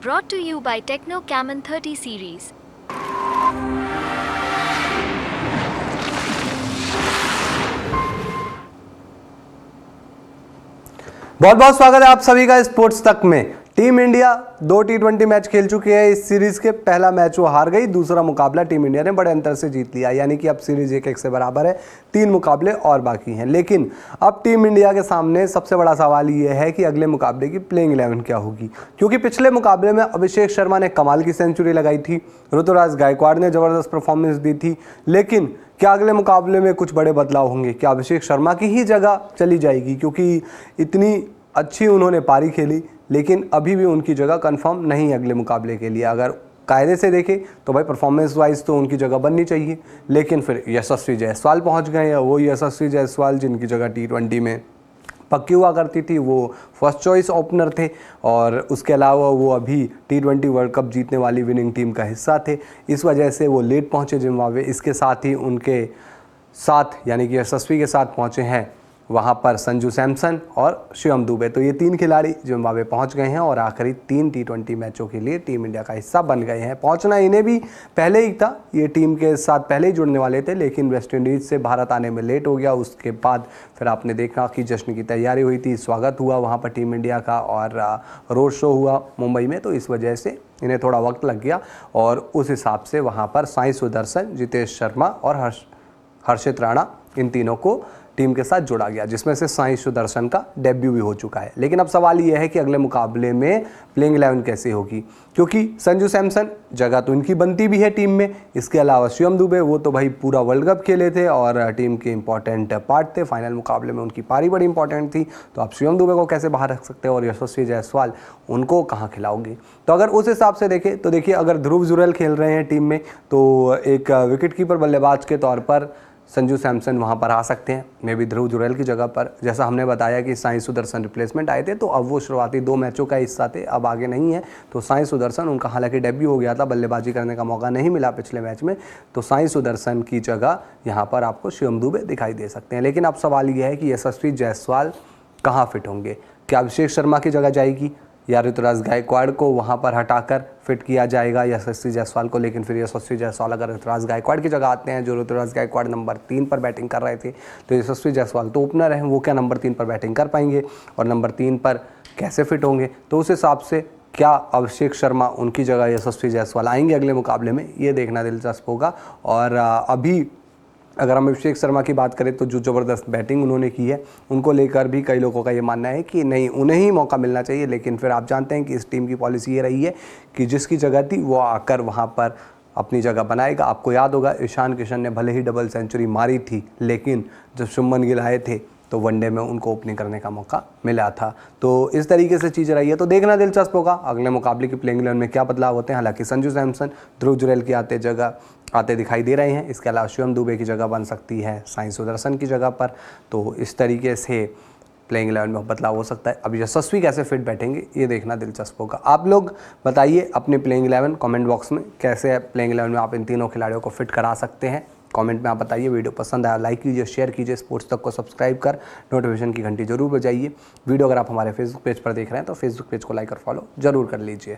brought to you by Techno Camon 30 series. बहुत बहुत स्वागत है आप सभी का स्पोर्ट्स तक में। टीम इंडिया 2 T20 मैच खेल चुकी है इस सीरीज के। पहला मैच वो हार गई, दूसरा मुकाबला टीम इंडिया ने बड़े अंतर से जीत लिया, यानी कि अब सीरीज 1-1 से बराबर है। 3 मुकाबले और बाकी हैं, लेकिन अब टीम इंडिया के सामने सबसे बड़ा सवाल ये है कि अगले मुकाबले की प्लेइंग 11 क्या होगी, क्योंकि पिछले मुकाबले में अभिषेक शर्मा ने कमाल की सेंचुरी लगाई थी, ऋतुराज गायकवाड़ ने जबरदस्त परफॉर्मेंस दी थी, लेकिन क्या अगले मुकाबले में कुछ बड़े बदलाव होंगे? क्या अभिषेक शर्मा की ही जगह चली जाएगी? क्योंकि इतनी अच्छी उन्होंने पारी खेली, लेकिन अभी भी उनकी जगह कंफर्म नहीं है अगले मुकाबले के लिए। अगर कायदे से देखें तो भाई परफॉर्मेंस वाइज तो उनकी जगह बननी चाहिए, लेकिन फिर यशस्वी जायसवाल पहुंच गए हैं। वो यशस्वी जायसवाल जिनकी जगह T20 में पक्की हुआ करती थी, वो फर्स्ट चॉइस ओपनर थे, और उसके अलावा वो अभी T20 वर्ल्ड कप जीतने वाली विनिंग टीम का हिस्सा थे। इस वजह से वो लेट पहुँचे जिम्बाब्वे। इसके साथ ही उनके साथ यानी कि यशस्वी के साथ पहुँचे हैं वहाँ पर संजू सैमसन और शिवम दुबे। तो ये 3 खिलाड़ी जिम्बाब्वे पहुँच गए हैं और आखिरी 3 T20 मैचों के लिए टीम इंडिया का हिस्सा बन गए हैं। पहुँचना इन्हें भी पहले ही था, ये टीम के साथ पहले ही जुड़ने वाले थे, लेकिन वेस्ट इंडीज़ से भारत आने में लेट हो गया। उसके बाद फिर आपने देखा कि जश्न की तैयारी हुई थी, स्वागत हुआ वहाँ पर टीम इंडिया का, और रोड शो हुआ मुंबई में, तो इस वजह से इन्हें थोड़ा वक्त लग गया। और उस हिसाब से वहाँ पर साई सुदर्शन, जितेश शर्मा और हर्षित राणा, इन तीनों को टीम के साथ जोड़ा गया, जिसमें से साई सुदर्शन का डेब्यू भी हो चुका है। लेकिन अब सवाल यह है कि अगले मुकाबले में प्लेइंग 11 कैसे होगी, क्योंकि संजू सैमसन जगह तो इनकी बनती भी है टीम में। इसके अलावा शिवम दुबे, वो तो भाई पूरा वर्ल्ड कप खेले थे और टीम के इंपॉर्टेंट पार्ट थे। फाइनल मुकाबले में उनकी पारी बड़ी इंपॉर्टेंट थी, तो आप शिवम दुबे को कैसे बाहर रख सकते हैं? और यशस्वी जायसवाल, उनको कहाँ खिलाओगे? तो अगर उस हिसाब से देखें तो देखिए, अगर ध्रुव जुरैल खेल रहे हैं टीम में, तो एक विकेट कीपर बल्लेबाज के तौर पर संजू सैमसन वहाँ पर आ सकते हैं, मे बी ध्रुव जुरैल की जगह पर। जैसा हमने बताया कि साई सुदर्शन रिप्लेसमेंट आए थे, तो अब वो शुरुआती 2 मैचों का हिस्सा थे, अब आगे नहीं है। तो साई सुदर्शन, उनका हालांकि डेब्यू हो गया था, बल्लेबाजी करने का मौका नहीं मिला पिछले मैच में, तो साई सुदर्शन की जगह यहाँ पर आपको शिवम दुबे दिखाई दे सकते हैं। लेकिन अब सवाल ये है कि यशस्वी जायसवाल कहाँ फिट होंगे? क्या अभिषेक शर्मा की जगह जाएगी, या ऋतुराज गायकवाड़ को वहाँ पर हटाकर फिट किया जाएगा यशस्वी जायसवाल को? लेकिन फिर यशस्वी जायसवाल अगर ऋतुराज गायकवाड़ की जगह आते हैं, जो ऋतुराज गायकवाड़ नंबर 3 पर बैटिंग कर रहे थे, तो यशस्वी जायसवाल तो ओपनर हैं, वो क्या नंबर 3 पर बैटिंग कर पाएंगे? और नंबर 3 पर कैसे फिट होंगे? तो उस हिसाब से क्या अभिषेक शर्मा, उनकी जगह यशस्वी जायसवाल आएंगे अगले मुकाबले में? ये देखना दिलचस्प होगा। और अभी अगर हम अभिषेक शर्मा की बात करें तो जो ज़बरदस्त बैटिंग उन्होंने की है, उनको लेकर भी कई लोगों का ये मानना है कि नहीं, उन्हें ही मौका मिलना चाहिए। लेकिन फिर आप जानते हैं कि इस टीम की पॉलिसी ये रही है कि जिसकी जगह थी वो आकर वहाँ पर अपनी जगह बनाएगा। आपको याद होगा, ईशान किशन ने भले ही डबल सेंचुरी मारी थी, लेकिन जब शुभमन गिल आए थे तो वनडे में उनको ओपनिंग करने का मौका मिला था। तो इस तरीके से चीज़ रही है, तो देखना दिलचस्प होगा अगले मुकाबले की प्लेइंग 11 में क्या बदलाव होते हैं। हालांकि संजू सैमसन, ध्रुव जुरैल की आते दिखाई दे रहे हैं। इसके अलावा शिवम दुबे की जगह बन सकती है साई सुदर्शन की जगह पर। तो इस तरीके से प्लेइंग 11 में बदलाव हो सकता है। अब यशस्वी कैसे फिट बैठेंगे, ये देखना दिलचस्प होगा। आप लोग बताइए अपनी प्लेइंग 11 कमेंट बॉक्स में, कैसे प्लेइंग 11 में आप इन तीनों खिलाड़ियों को फिट करा सकते हैं। कमेंट में आप बताइए। वीडियो पसंद आया लाइक कीजिए, शेयर कीजिए, स्पोर्ट्स तक को सब्सक्राइब कर नोटिफिकेशन की घंटी जरूर बजाइए। वीडियो अगर आप हमारे फेसबुक पेज पर देख रहे हैं तो फेसबुक पेज को लाइक और फॉलो जरूर कर लीजिए।